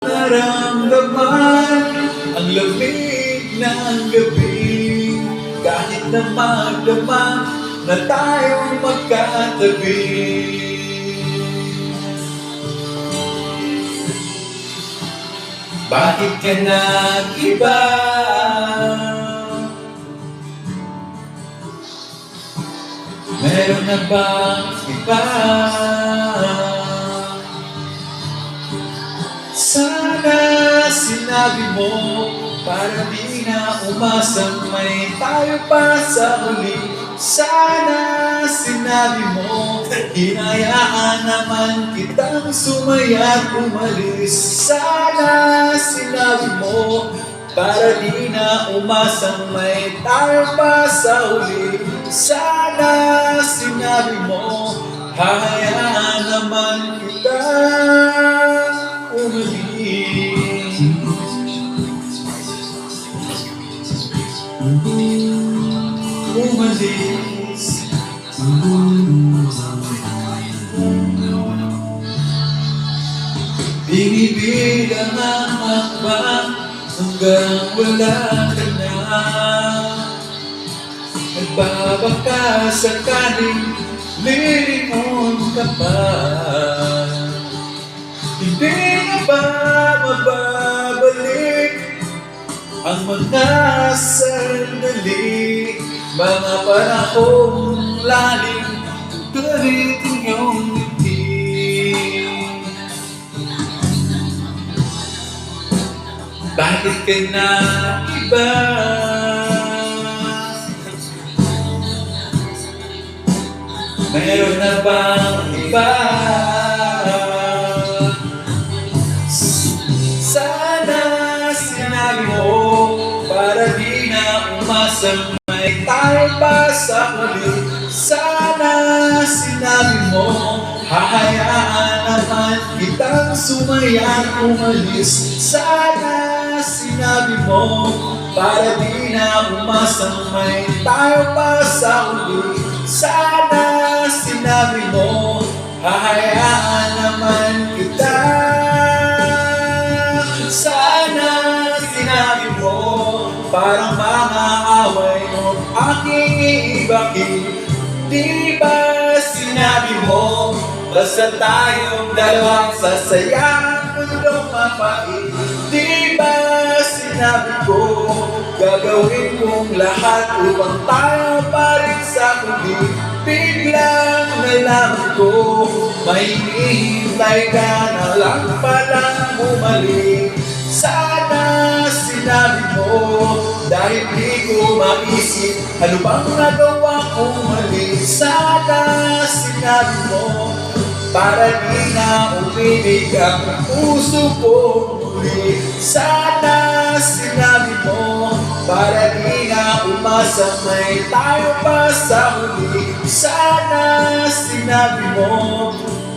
Naramdaman ang lamig ng gabi, kahit na magdamag na tayong magkatabi. Bakit ka nag-iba? Meron na bang iba? Sana sinabi mo para di na umasang may tayo pa sa huli. Sana sinabi mo, hinayaan naman kitang sumaya't umalis. Sana sinabi mo, para di na umasang may tayo pa sa huli. Sana sinabi mo, hahayaan naman kitang umalis. Umalis. Binibilang ang hakbang hanggang wala ka na. Nagbabaka sakaling lilingon ka pa. Hindi na ba mababalik ang mga sandali, mga panahong lalim, galit inyong ngiti? Bakit ka nag-iba? Meron na bang iba? Sana sinabi mo para di na umasang may tayo pa sa huli. Sana sinabi mo, hahayaan naman kitang sumaya't umalis. Sana sinabi mo, para di na umasang may tayo pa sa huli. Sana sinabi mo, hahayaan naman kita. Sana sinabi mo, parang mga away mo aking iibaki. Di ba sinabi mo, basta tayong dalawang sasayang mundong mapait? Di ba sinabi ko, gagawin kong lahat upang tayo pa rin sa huli? Biglang nalaman ko, may hinihintay ka na lang palang bumalik. Sana sinabi mo, dahil di ko maisip, ano bang nagawa kong mali? Sana sinabi mo, para di na umibig ang puso ko muli. Sana sinabi mo, para di na umasa may tayo pa sa huli. Sana sinabi mo,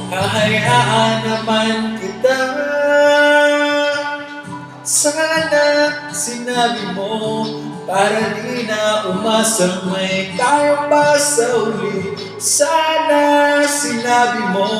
hahayaan naman kita. Sana sinabi mo, para di na umasa may tayo pa sa huli. Sana sinabi mo,